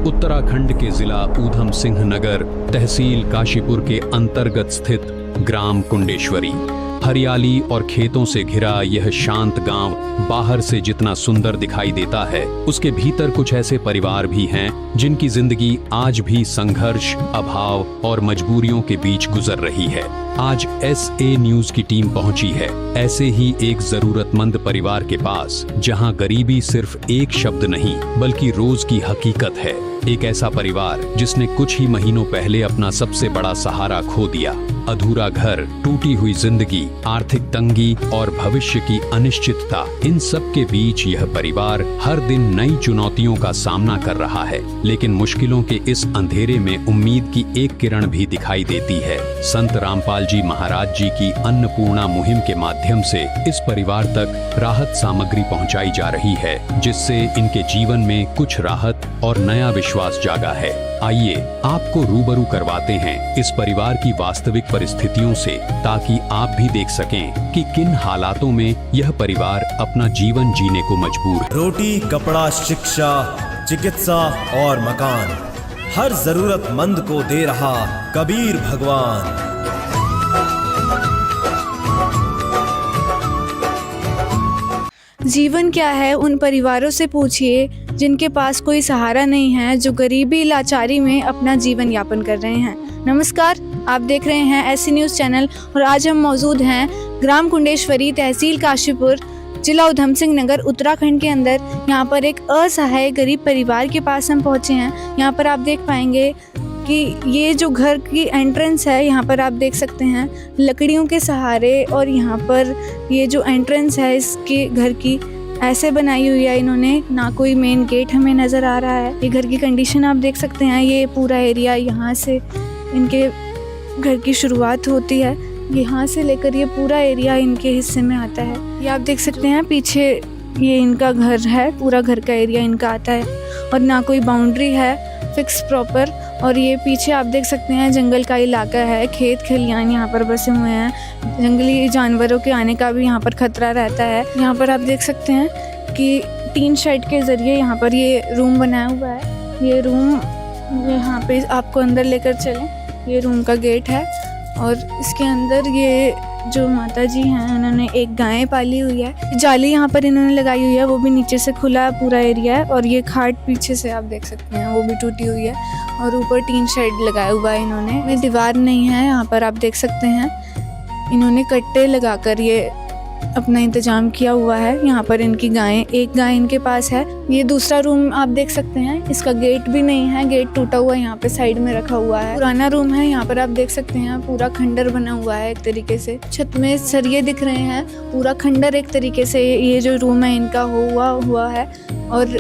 उत्तराखंड के जिला ऊधम सिंह नगर तहसील काशीपुर के अंतर्गत स्थित ग्राम कुंडेश्वरी। हरियाली और खेतों से घिरा यह शांत गांव बाहर से जितना सुंदर दिखाई देता है, उसके भीतर कुछ ऐसे परिवार भी हैं जिनकी जिंदगी आज भी संघर्ष, अभाव और मजबूरियों के बीच गुजर रही है। आज SA न्यूज की टीम पहुंची है ऐसे ही एक जरूरतमंद परिवार के पास, जहां गरीबी सिर्फ एक शब्द नहीं बल्कि रोज की हकीकत है। एक ऐसा परिवार जिसने कुछ ही महीनों पहले अपना सबसे बड़ा सहारा खो दिया। अधूरा घर, टूटी हुई जिंदगी, आर्थिक तंगी और भविष्य की अनिश्चितता, इन सब के बीच यह परिवार हर दिन नई चुनौतियों का सामना कर रहा है। लेकिन मुश्किलों के इस अंधेरे में उम्मीद की एक किरण भी दिखाई देती है। संत रामपाल जी महाराज जी की अन्नपूर्णा मुहिम के माध्यम से इस परिवार तक राहत सामग्री पहुंचाई जा रही है, जिससे इनके जीवन में कुछ राहत और नया विश्वास जागा है। आइए आपको रूबरू करवाते हैं इस परिवार की वास्तविक परिस्थितियों से, ताकि आप भी देख सकें कि किन हालातों में यह परिवार अपना जीवन जीने को मजबूर है। रोटी, कपड़ा, शिक्षा, चिकित्सा और मकान, हर जरूरतमंद को दे रहा कबीर भगवान। जीवन क्या है, उन परिवारों से पूछिए जिनके पास कोई सहारा नहीं है, जो गरीबी लाचारी में अपना जीवन यापन कर रहे हैं। नमस्कार, आप देख रहे हैं SC न्यूज़ चैनल और आज हम मौजूद हैं ग्राम कुंडेश्वरी, तहसील काशीपुर, जिला ऊधम सिंह नगर, उत्तराखंड के अंदर। यहाँ पर एक असहाय गरीब परिवार के पास हम पहुँचे हैं। यहाँ पर आप देख पाएंगे कि ये जो घर की एंट्रेंस है, यहाँ पर आप देख सकते हैं लकड़ियों के सहारे, और यहाँ पर ये जो एंट्रेंस है इसके घर की ऐसे बनाई हुई है इन्होंने, ना कोई मेन गेट हमें नज़र आ रहा है। ये घर की कंडीशन आप देख सकते हैं। ये पूरा एरिया, यहाँ से इनके घर की शुरुआत होती है, यहाँ से लेकर ये पूरा एरिया इनके हिस्से में आता है। ये आप देख सकते हैं पीछे ये इनका घर है, पूरा घर का एरिया इनका आता है, और ना कोई बाउंड्री है फिक्स प्रॉपर। और ये पीछे आप देख सकते हैं जंगल का इलाका है, खेत खलियान यहाँ पर बसे हुए हैं। जंगली जानवरों के आने का भी यहाँ पर खतरा रहता है। यहाँ पर आप देख सकते हैं कि टीन शेड के ज़रिए यहाँ पर ये रूम बनाया हुआ है। ये रूम, यहाँ पे आपको अंदर लेकर चलें, ये रूम का गेट है, और इसके अंदर ये जो माता जी हैं उन्होंने एक गाय पाली हुई है। जाली यहाँ पर इन्होंने लगाई हुई है, वो भी नीचे से खुला पूरा एरिया है। और ये खाट पीछे से आप देख सकते हैं वो भी टूटी हुई है, और ऊपर टीन शेड लगाया हुआ है इन्होंने। में दीवार नहीं है, यहाँ पर आप देख सकते हैं इन्होंने कट्टे लगाकर ये अपना इंतजाम किया हुआ है। यहाँ पर इनकी गायें, एक गाय इनके पास है। ये दूसरा रूम आप देख सकते हैं, इसका गेट भी नहीं है, गेट टूटा हुआ यहाँ पे साइड में रखा हुआ है। पुराना रूम है, यहाँ पर आप देख सकते हैं पूरा खंडर बना हुआ है एक तरीके से। छत में सरिये दिख रहे हैं, पूरा खंडर एक तरीके से ये जो रूम है इनका हुआ है। और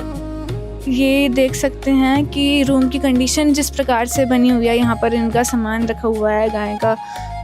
ये देख सकते हैं कि रूम की कंडीशन जिस प्रकार से बनी हुई है, यहाँ पर इनका सामान रखा हुआ है, गाय का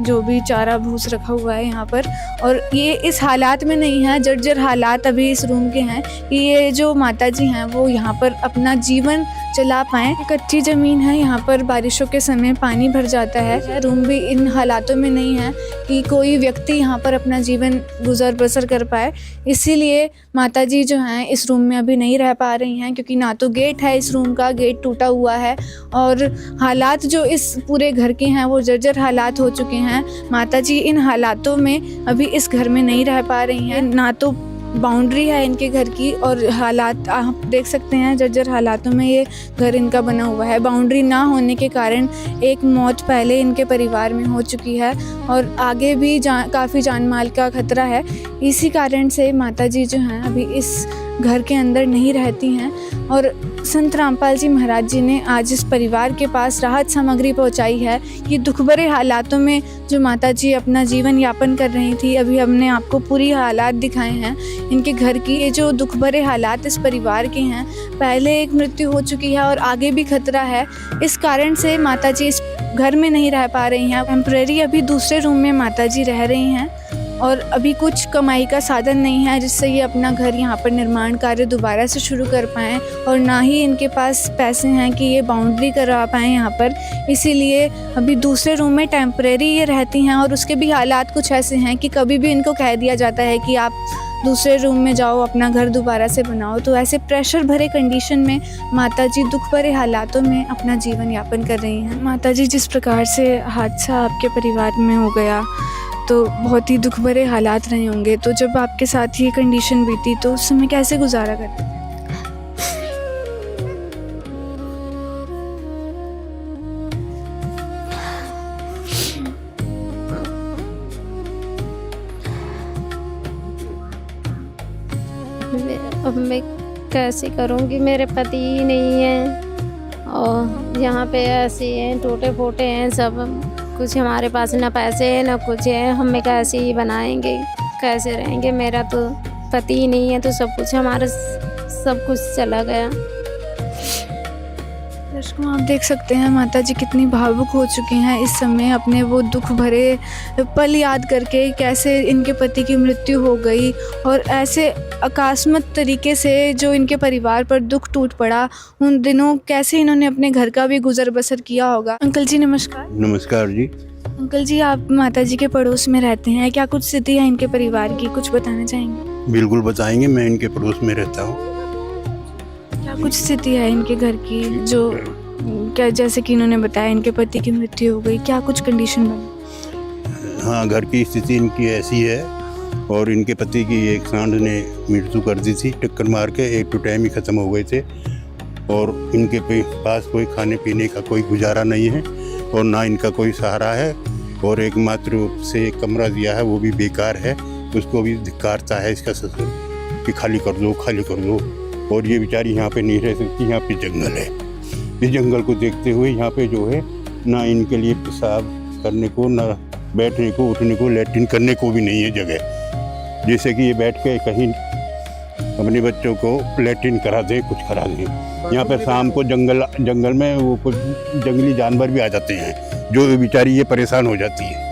जो भी चारा भूस रखा हुआ है यहाँ पर। और ये इस हालात में नहीं है, जर्जर हालात अभी इस रूम के हैं कि ये जो माता जी हैं वो यहाँ पर अपना जीवन चला पाएँ। कच्ची ज़मीन है, यहाँ पर बारिशों के समय पानी भर जाता है। रूम भी इन हालातों में नहीं है कि कोई व्यक्ति यहाँ पर अपना जीवन गुजर बसर कर पाए। इसीलिए माता जी जो हैं इस रूम में अभी नहीं रह पा रही हैं, क्योंकि ना तो गेट है इस रूम का, गेट टूटा हुआ है, और हालात जो इस पूरे घर के हैं वो जर्जर हालात हो चुके हैं। माता जी इन हालातों में अभी इस घर में नहीं रह पा रही हैं। ना तो बाउंड्री है इनके घर की, और हालात आप देख सकते हैं जर्जर हालातों में ये घर इनका बना हुआ है। बाउंड्री ना होने के कारण एक मौत पहले इनके परिवार में हो चुकी है, और आगे भी काफ़ी जान माल का खतरा है। इसी कारण से माता जी जो हैं अभी इस घर के अंदर नहीं रहती हैं। और संत रामपाल जी महाराज जी ने आज इस परिवार के पास राहत सामग्री पहुंचाई है। ये दुख भरे हालातों में जो माता जी अपना जीवन यापन कर रही थी, अभी हमने आपको पूरी हालात दिखाए हैं इनके घर की। ये जो दुख भरे हालात इस परिवार के हैं, पहले एक मृत्यु हो चुकी है और आगे भी खतरा है। इस कारण से माता जी इस घर में नहीं रह पा रही हैं। टेम्परेरी अभी दूसरे रूम में माता जी रह रही हैं, और अभी कुछ कमाई का साधन नहीं है जिससे ये अपना घर यहाँ पर निर्माण कार्य दोबारा से शुरू कर पाएँ, और ना ही इनके पास पैसे हैं कि ये बाउंड्री करवा पाएँ यहाँ पर। इसीलिए अभी दूसरे रूम में टेम्परेरी ये रहती हैं, और उसके भी हालात कुछ ऐसे हैं कि कभी भी इनको कह दिया जाता है कि आप दूसरे रूम में जाओ, अपना घर दोबारा से बनाओ। तो ऐसे प्रेशर भरे कंडीशन में माताजी दुख भरे हालातों में अपना जीवन यापन कर रही हैं। माताजी, जिस प्रकार से हादसा आपके परिवार में हो गया तो बहुत ही दुख भरे हालात रहे होंगे, तो जब आपके साथ ये कंडीशन बीती तो उस समय कैसे गुजारा करते थे? अब मैं कैसे करूँगी, मेरे पति ही नहीं है और यहाँ पे ऐसे हैं, टूटे फूटे हैं सब कुछ। हमारे पास ना पैसे है ना कुछ है, हमें कैसे ही बनाएंगे, कैसे रहेंगे। मेरा तो पति ही नहीं है तो सब कुछ हमारा सब कुछ चला गया। दर्शकों, आप देख सकते हैं माताजी कितनी भावुक हो चुकी हैं इस समय, अपने वो दुख भरे पल याद करके, कैसे इनके पति की मृत्यु हो गई और ऐसे अकस्मात तरीके से जो इनके परिवार पर दुख टूट पड़ा, उन दिनों कैसे इन्होंने अपने घर का भी गुजर बसर किया होगा। अंकल जी नमस्कार। नमस्कार जी। अंकल जी, आप माताजी के पड़ोस में रहते हैं, क्या कुछ स्थिति है इनके परिवार की, कुछ बताना चाहेंगे? बिल्कुल बताएंगे, मैं इनके पड़ोस में रहता हूँ। क्या कुछ स्थिति है इनके घर की, जो क्या जैसे कि इन्होंने बताया इनके पति की मृत्यु हो गई, क्या कुछ कंडीशन बनी? हाँ, घर की स्थिति इनकी ऐसी है और इनके पति की एक सांड ने मृत्यु कर दी थी, टक्कर मार के। एक तो टाइम ही ख़त्म हो गए थे और इनके पास कोई खाने पीने का कोई गुजारा नहीं है और ना इनका कोई सहारा है, और एकमात्र रूप से एक कमरा दिया है वो भी बेकार है, उसको भी धिक्कारता है इसका ससुर कि खाली कर दो, खाली कर दो। और ये बेचारी यहाँ पे नहीं रह सकती, यहाँ पे जंगल है। इस जंगल को देखते हुए यहाँ पे जो है ना इनके लिए पेशाब करने को, ना बैठने को, उठने को, लैट्रिन करने को भी नहीं है जगह, जैसे कि ये बैठ के कहीं अपने बच्चों को लैट्रिन करा दे, कुछ करा दे। यहाँ पर शाम को जंगल में वो कुछ जंगली जानवर भी आ जाते हैं, जो बेचारी ये परेशान हो जाती है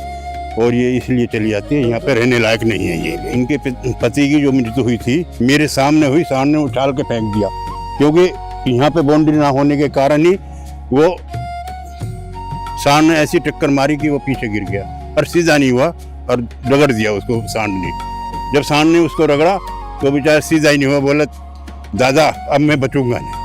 और ये इसलिए चली जाती है। यहाँ पे रहने लायक नहीं है ये। इनके पति की जो मृत्यु हुई थी मेरे सामने हुई, सामने उछाल के फेंक दिया, क्योंकि यहाँ पे बाउंड्री ना होने के कारण ही वो सांड ने ऐसी टक्कर मारी कि वो पीछे गिर गया और सीधा नहीं हुआ और रगड़ दिया उसको सांड ने। जब सांड ने उसको रगड़ा तो बेचारा सीधा ही नहीं हुआ, बोला दादा अब मैं बचूंगा नहीं।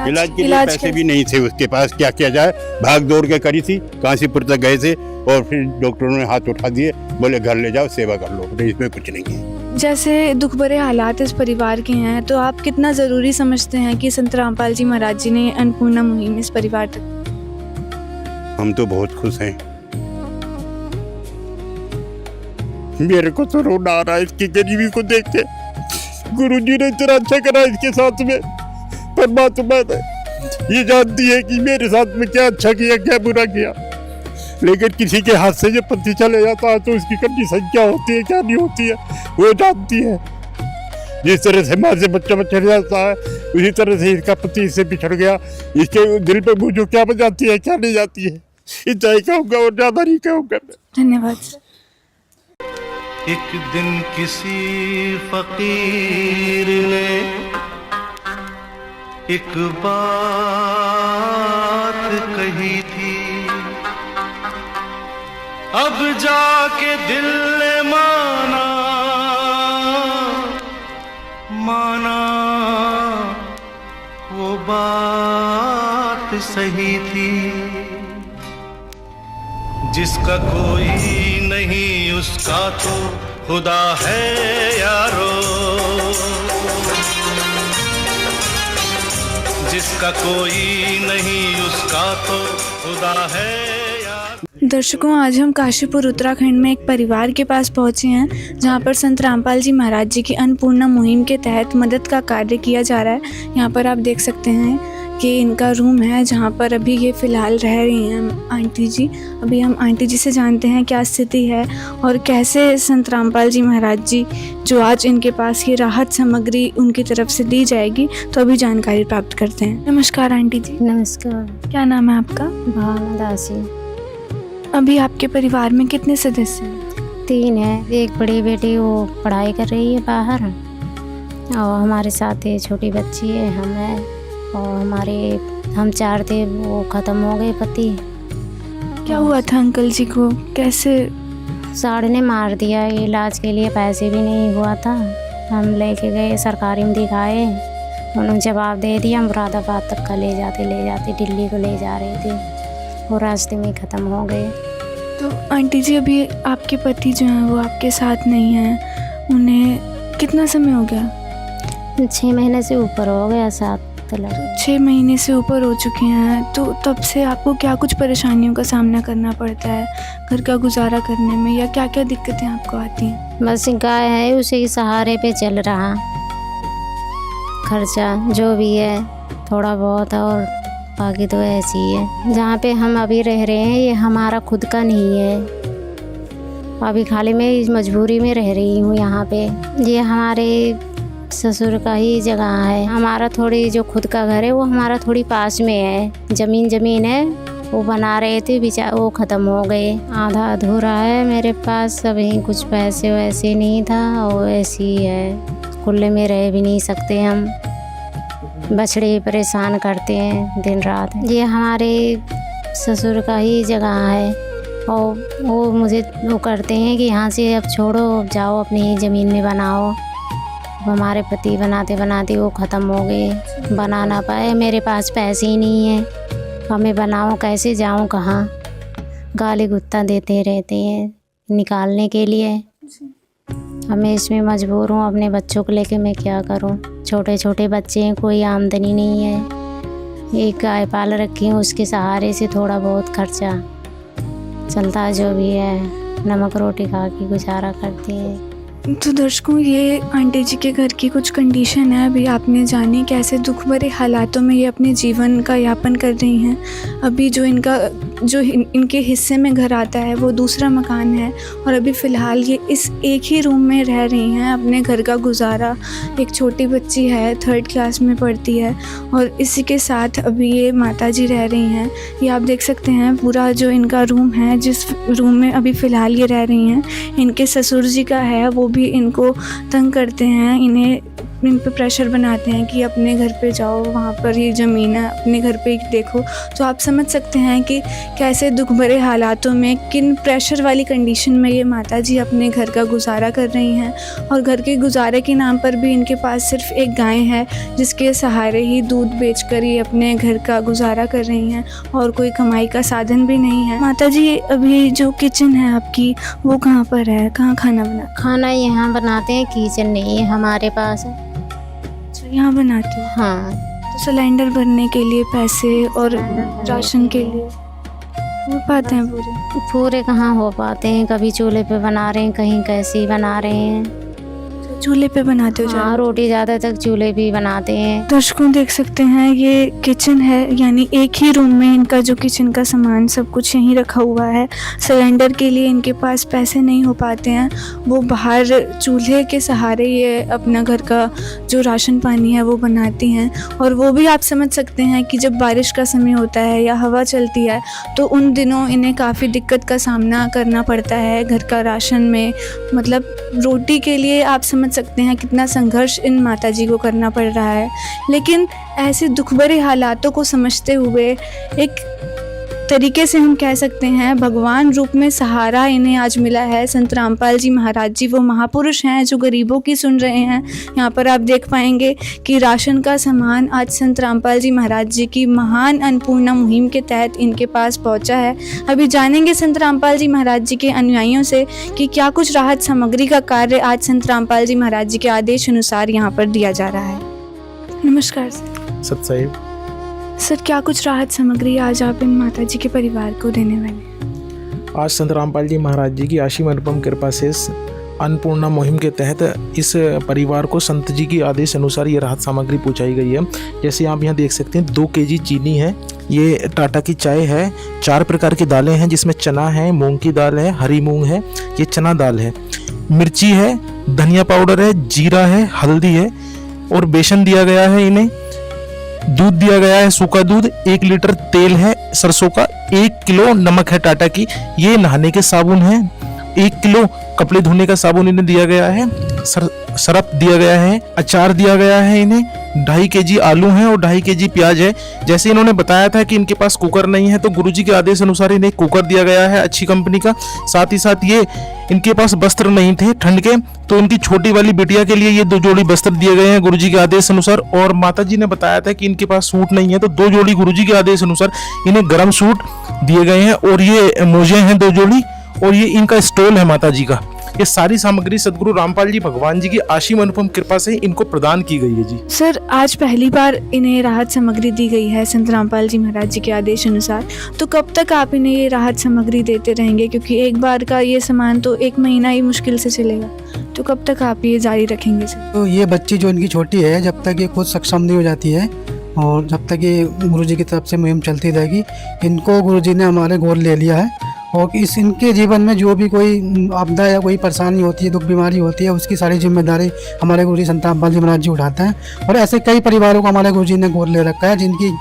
इलाज के लिए पैसे भी नहीं थे उसके पास, क्या किया जाए, भाग दौड़ के करी थी, काशीपुर तक गए थे और फिर डॉक्टरों ने हाथ उठा दिए, बोले घर ले जाओ, सेवा कर लो, इसमें कुछ नहीं है। जैसे दुख भरे हालात इस परिवार के हैं, तो आप कितना ज़रूरी समझते हैं कि संत रामपाल जी महाराज जी ने अन्नपूर्णा मुहिम इस परिवार तक? हम तो बहुत खुश हैं। मेरे को तो रोना आ रहा है इसकी गरीबी को देख के। गुरुजी ने इतना अच्छा करा इसके साथ में, परमात्मा ने ये जानती है कि मेरे साथ में क्या अच्छा किया क्या बुरा किया, लेकिन किसी के हाथ से जब पति चले जाता है तो उसकी कंडीशन क्या होती है क्या नहीं होती है वो जानती है। जिस तरह से माँ से बच्चा बिछड़ जाता है उसी तरह से इसका पति इससे बिछड़ गया, इसके दिल पे बूझो क्या बजाती है क्या नहीं जाती है। इतना ही कहूँगा और ज़्यादा नहीं कहूँगा। धन्यवाद सर। एक दिन किसी फकीर ने एक बात कही थी, अब जाके दिल ने माना वो बात सही थी। जिसका कोई नहीं उसका तो खुदा है यारो, जिसका कोई नहीं उसका तो खुदा है यारो। दर्शकों, आज हम काशीपुर उत्तराखंड में एक परिवार के पास पहुंचे हैं जहां पर संत रामपाल जी महाराज जी की अन्नपूर्णा मुहिम के तहत मदद का कार्य किया जा रहा है। यहाँ पर आप देख सकते हैं कि इनका रूम है जहाँ पर अभी ये फ़िलहाल रह रही हैं आंटी जी। अभी हम आंटी जी से जानते हैं क्या स्थिति है और कैसे संत रामपाल जी महाराज जी जो आज इनके पास ये राहत सामग्री उनकी तरफ से दी जाएगी, तो अभी जानकारी प्राप्त करते हैं। नमस्कार आंटी जी। नमस्कार। क्या नाम है आपका? भावना दासी। अभी आपके परिवार में कितने सदस्य हैं? 3 है। एक बड़ी बेटी वो पढ़ाई कर रही है बाहर, और हमारे साथ एक छोटी बच्ची है, हम हैं, और हम 4 थे, वो ख़त्म हो गए पति। क्या हुआ था अंकल जी को, कैसे? साड़ ने मार दिया। इलाज के लिए पैसे भी नहीं हुआ था, हम लेके गए सरकारी में दिखाए, उन्होंने जवाब दे दिया मुरादाबाद तक का ले जाते दिल्ली को ले जा रहे थे, वो रास्ते में ख़त्म हो गए। तो आंटी जी अभी आपके पति जो हैं वो आपके साथ नहीं हैं, उन्हें कितना समय हो गया? 6 महीने से ऊपर हो गया, 7 6 महीने से ऊपर हो चुके हैं। तो तब से आपको क्या कुछ परेशानियों का सामना करना पड़ता है घर का गुजारा करने में, या क्या क्या दिक्कतें आपको आती हैं? बस गाय है, उसी के सहारे पे चल रहा, खर्चा जो भी है थोड़ा बहुत, और बाकी तो ऐसी ही है। जहाँ पे हम अभी रह रहे हैं ये हमारा खुद का नहीं है, अभी खाली मैं इस मजबूरी में रह रही हूँ यहाँ पे। ये हमारे ससुर का ही जगह है, हमारा थोड़ी जो खुद का घर है वो हमारा थोड़ी पास में है। ज़मीन है, वो बना रहे थे, वो ख़त्म हो गए, आधा अधूरा है। मेरे पास अभी कुछ पैसे वैसे नहीं था, और ऐसी है, खुले में रह भी नहीं सकते हम, बछड़े परेशान करते हैं दिन रात। ये हमारे ससुर का ही जगह है, और वो मुझे वो करते हैं कि यहाँ से अब छोड़ो, जाओ अपनी ज़मीन में बनाओ। हमारे पति बनाते बनाते वो ख़त्म हो गए, बना ना पाए, मेरे पास पैसे ही नहीं है, अब मैं बनाऊँ कैसे, जाऊँ कहाँ? गाली गुत्ता देते रहते हैं निकालने के लिए। अब मैं इसमें मजबूर हूँ, अपने बच्चों को लेके मैं क्या करूँ? छोटे छोटे बच्चे हैं, कोई आमदनी नहीं है, एक गाय पाल रखी हूँ, उसके सहारे से थोड़ा बहुत खर्चा चलता है, जो भी है नमक रोटी खा के गुजारा करती है। तो दर्शकों, ये आंटी जी के घर की कुछ कंडीशन है। अभी आपने जानी कैसे दुख भरे हालातों में ये अपने जीवन का यापन कर रही हैं। अभी जो इनके हिस्से में घर आता है वो दूसरा मकान है, और अभी फ़िलहाल ये इस एक ही रूम में रह रही हैं, अपने घर का गुजारा। एक छोटी बच्ची है, 3rd क्लास में पढ़ती है, और इसी के साथ अभी ये माता जी रह रही हैं। ये आप देख सकते हैं पूरा जो इनका रूम है, जिस रूम में अभी फ़िलहाल ये रह रही हैं, इनके ससुर जी का है, वो भी इनको तंग करते हैं, इन पे प्रेशर बनाते हैं कि अपने घर पे जाओ, वहाँ पर ये ज़मीन है, अपने घर पे देखो। तो आप समझ सकते हैं कि कैसे दुख भरे हालातों में, किन प्रेशर वाली कंडीशन में ये माता जी अपने घर का गुजारा कर रही हैं। और घर के गुजारे के नाम पर भी इनके पास सिर्फ एक गाय है, जिसके सहारे ही दूध बेचकर ये अपने घर का गुजारा कर रही हैं, और कोई कमाई का साधन भी नहीं है। माता जी अभी जो किचन है आपकी, वो कहाँ पर है, कहाँ खाना यहाँ बनाते हैं, किचन नहीं है हमारे पास। यहाँ बनाती हूँ। हाँ। तो सिलेंडर भरने के लिए पैसे और राशन के लिए हो पाते हैं पूरे कहाँ हो पाते हैं? कभी चूल्हे पे बना रहे हैं, कहीं कैसे बना रहे हैं। चूल्हे पे बनाते हो? हाँ, रोटी ज़्यादा तक चूल्हे पे बनाते हैं। दर्शकों देख सकते हैं ये किचन है, यानी एक ही रूम में इनका जो किचन का सामान सब कुछ यहीं रखा हुआ है। सिलेंडर के लिए इनके पास पैसे नहीं हो पाते हैं, वो बाहर चूल्हे के सहारे ये अपना घर का जो राशन पानी है वो बनाती हैं। और वो भी आप समझ सकते हैं कि जब बारिश का समय होता है या हवा चलती है तो उन दिनों इन्हें काफ़ी दिक्कत का सामना करना पड़ता है घर का राशन में, मतलब रोटी के लिए आप समझ सकते हैं कितना संघर्ष इन माताजी को करना पड़ रहा है। लेकिन ऐसे दुख भरे हालातों को समझते हुए एक तरीके से हम कह सकते हैं भगवान रूप में सहारा इन्हें आज मिला है। संत रामपाल जी महाराज जी वो महापुरुष हैं जो गरीबों की सुन रहे हैं। यहाँ पर आप देख पाएंगे कि राशन का सामान आज संत रामपाल जी महाराज जी की महान अन्नपूर्णा मुहिम के तहत इनके पास पहुँचा है। अभी जानेंगे संत रामपाल जी महाराज जी के अनुयायियों से कि क्या कुछ राहत सामग्री का कार्य आज संत रामपाल जी महाराज जी के आदेश अनुसार यहाँ पर दिया जा रहा है। नमस्कार सर। साहिब सर, क्या कुछ राहत सामग्री आज आप इन माता जी के परिवार को देने वाले हैं? आज संत रामपाल जी महाराज जी की असीम अनुपम कृपा से अन्नपूर्णा मुहिम के तहत इस परिवार को संत जी की आदेश अनुसार ये राहत सामग्री पहुंचाई गई है। जैसे आप यहाँ देख सकते हैं 2 केजी चीनी है, ये टाटा की चाय है, 4 प्रकार की दालें हैं जिसमें चना है, मूंग की दाल है, हरी मूंग है, ये चना दाल है, मिर्ची है, धनिया पाउडर है, जीरा है, हल्दी है और बेसन दिया गया है। इन्हें दूध दिया गया है, सूखा दूध, 1 लीटर तेल है सरसों का, 1 किलो नमक है टाटा की, ये नहाने के साबुन है 1 किलो कपड़े धोने का साबुन इन्हें दिया गया है, सरफ दिया गया है, अचार दिया गया है इन्हें, 2.5 केजी आलू हैं और 2.5 केजी प्याज है। जैसे इन्होंने बताया था कि इनके पास कुकर नहीं है, तो गुरुजी के आदेश अनुसार इन्हें कुकर दिया गया है अच्छी कंपनी का। साथ ही साथ ये इनके पास वस्त्र नहीं थे ठंड के, तो इनकी छोटी वाली बिटिया के लिए ये 2 जोड़ी वस्त्र दिए गए हैं गुरुजी के आदेश अनुसार। और माता जी ने बताया था कि इनके पास सूट नहीं है, तो 2 जोड़ी गुरुजी के आदेश अनुसार इन्हें गर्म सूट दिए गए हैं। और ये मोजे हैं 2 जोड़ी, और ये इनका स्टोल है माता जी का। ये सारी सामग्री सदगुरु रामपाल जी भगवान जी की असीम अनुपम कृपा से इनको प्रदान की गई है जी। सर, आज पहली बार इन्हें राहत सामग्री दी गई है संत रामपाल जी महाराज जी के आदेश अनुसार, तो कब तक आप इन्हें ये राहत सामग्री देते रहेंगे? क्योंकि एक बार का ये सामान तो 1 महीना ही मुश्किल से चलेगा, तो कब तक आप ये जारी रखेंगे सर? तो ये बच्ची जो इनकी छोटी है, जब तक ये खुद सक्षम नहीं हो जाती है और जब तक ये गुरुजी की तरफ से मुहिम चलती रहेगी, इनको गुरुजी ने हमारे गोद ले लिया है। और इनके जीवन में जो भी कोई आपदा या कोई परेशानी होती है, दुख बीमारी होती है, उसकी सारी जिम्मेदारी हमारे गुरुजी संत रामपाल जी महाराज जी उठाते हैं। और ऐसे कई परिवारों को हमारे गुरुजी ने गोद ले रखा है, जिनकी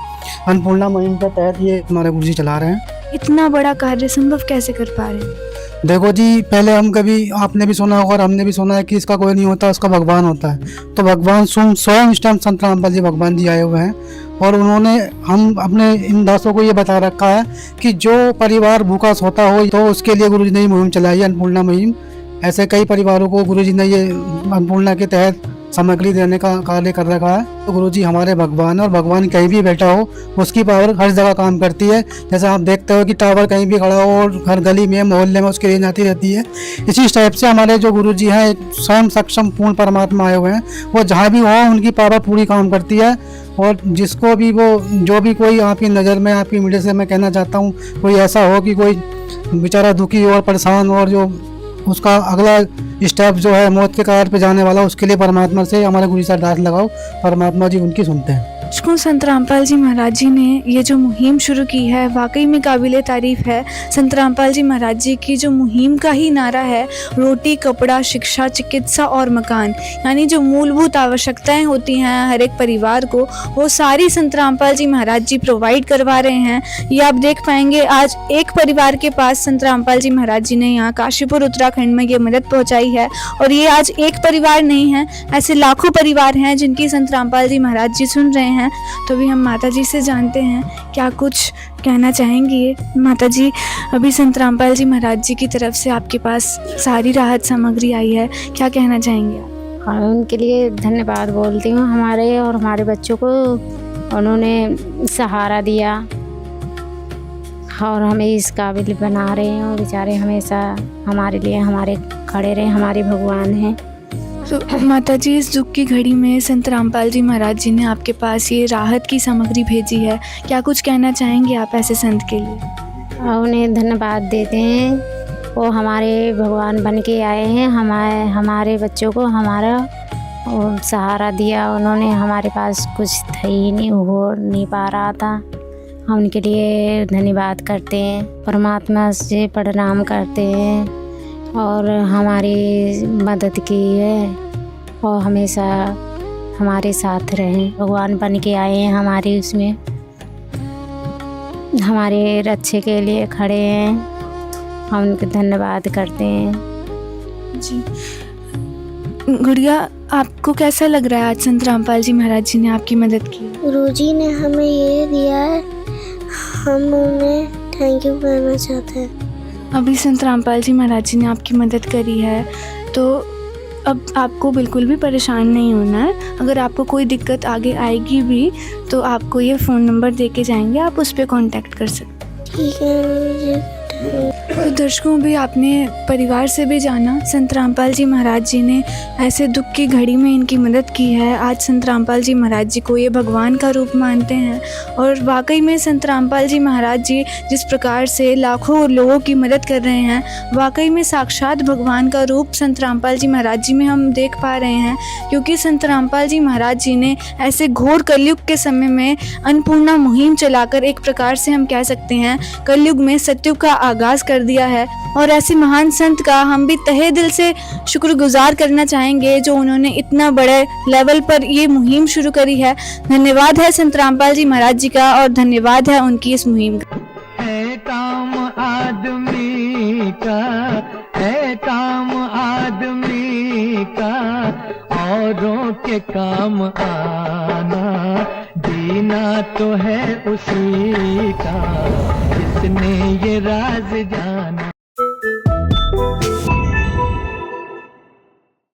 अन्नपूर्णा मुहिम के तहत ये हमारे गुरुजी चला रहे हैं। इतना बड़ा कार्य संभव कैसे कर पा रहे हैं? देखो जी, पहले हम कभी, आपने भी सुना होगा और हमने भी सुना है कि इसका कोई नहीं होता, उसका भगवान होता है। तो भगवान स्वयं इस टाइम संत रामपाल जी भगवान जी आए हुए हैं, और उन्होंने हम अपने इन दासों को ये बता रखा है कि जो परिवार भूखा सोता हो, तो उसके लिए गुरुजी ने ये मुहिम चलाई है, अन्नपूर्णा मुहिम। ऐसे कई परिवारों को गुरुजी ने ये अन्नपूर्णा के तहत सामग्री देने का कार्य कर रखा है। तो गुरुजी हमारे भगवान है, और भगवान कहीं भी बैठा हो, उसकी पावर हर जगह काम करती है। जैसे आप देखते हो कि टावर कहीं भी खड़ा हो और हर गली में, मोहल्ले में उसकी रेंज आती रहती है। इसी टाइप से हमारे जो गुरुजी हैं, स्वयं सक्षम पूर्ण परमात्मा आए हुए हैं, वो जहाँ भी हो उनकी पावर पूरी काम करती है। और जिसको भी वो, जो भी कोई आपकी नज़र में, आपकी मीडिया से मैं कहना चाहता हूँ, कोई ऐसा हो कि कोई बेचारा दुखी और परेशान, और जो उसका अगला स्टेप जो है मौत के कगार पे जाने वाला, उसके लिए परमात्मा से हमारे गुरु से अरदास लगाओ, परमात्मा जी उनकी सुनते हैं। संत रामपाल जी महाराज जी ने ये जो मुहिम शुरू की है, वाकई में काबिले तारीफ़ है। संत रामपाल जी महाराज जी की जो मुहिम का ही नारा है, रोटी, कपड़ा, शिक्षा, चिकित्सा और मकान, यानी जो मूलभूत आवश्यकताएं होती हैं हर एक परिवार को, वो सारी संत रामपाल जी महाराज जी प्रोवाइड करवा रहे हैं। ये आप देख पाएंगे, आज एक परिवार के पास संत रामपाल जी महाराज जी ने यहाँ काशीपुर उत्तराखंड में ये मदद पहुँचाई है। और ये आज एक परिवार नहीं है, ऐसे लाखों परिवार हैं जिनकी संत रामपाल जी महाराज जी सुन रहे हैं। तो भी हम माता जी से जानते हैं क्या कुछ कहना चाहेंगी। माता जी, अभी संत रामपाल जी महाराज जी की तरफ से आपके पास सारी राहत सामग्री आई है, क्या कहना चाहेंगे आप? और उनके लिए धन्यवाद बोलती हूँ। हमारे और हमारे बच्चों को उन्होंने सहारा दिया और हमें इस काबिल बना रहे हैं, और बेचारे हमेशा हमारे लिए हमारे खड़े रहे, हमारे भगवान हैं। तो माता जी, इस दुख की घड़ी में संत रामपाल जी महाराज जी ने आपके पास ये राहत की सामग्री भेजी है, क्या कुछ कहना चाहेंगे आप ऐसे संत के लिए? उन्हें धन्यवाद देते हैं, वो हमारे भगवान बन के आए हैं। हमारे बच्चों को हमारा और सहारा दिया उन्होंने। हमारे पास कुछ था ही नहीं, हो नहीं पा रहा था। हम उनके लिए धन्यवाद करते हैं, परमात्मा से प्रणाम करते हैं, और हमारी मदद की है और हमेशा हमारे साथ रहें। भगवान बन के आए हैं हमारे, उसमें हमारे रक्षे के लिए खड़े हैं। हम उनके धन्यवाद करते हैं जी। गुड़िया, आपको कैसा लग रहा है आज संत रामपाल जी महाराज जी ने आपकी मदद की? गुरुजी ने हमें ये दिया है, हम उन्हें थैंक यू कहना चाहते हैं। अभी संत रामपाल जी महाराज जी ने आपकी मदद करी है, तो अब आपको बिल्कुल भी परेशान नहीं होना है। अगर आपको कोई दिक्कत आगे आएगी भी, तो आपको ये फ़ोन नंबर दे के जाएंगे, आप उस पर कॉन्टैक्ट कर सकते हैं। ठीक है। तो दर्शकों, भी आपने परिवार से भी जाना, संत रामपाल जी महाराज जी ने ऐसे दुख की घड़ी में इनकी मदद की है। आज संत रामपाल जी महाराज जी को ये भगवान का रूप मानते हैं, और वाकई में संत रामपाल जी महाराज जी जिस प्रकार से लाखों लोगों की मदद कर रहे हैं, वाकई में साक्षात भगवान का रूप संत रामपाल जी महाराज जी में हम देख पा रहे हैं। क्योंकि संत रामपाल जी महाराज जी ने ऐसे घोर कलयुग के समय में अन्नपूर्णा मुहिम चलाकर, एक प्रकार से हम कह सकते हैं कलयुग में सतयुग का आगाज कर दिया है। और ऐसे महान संत का हम भी तहे दिल से शुक्रगुजार करना चाहेंगे, जो उन्होंने इतना बड़े लेवल पर ये मुहिम शुरू करी है। धन्यवाद है संत रामपाल जी महाराज जी का, और धन्यवाद है उनकी इस मुहिम का। है काम आदमी का है औरों के काम आना, जीना तो है उसी का जिसने ये राज जाना।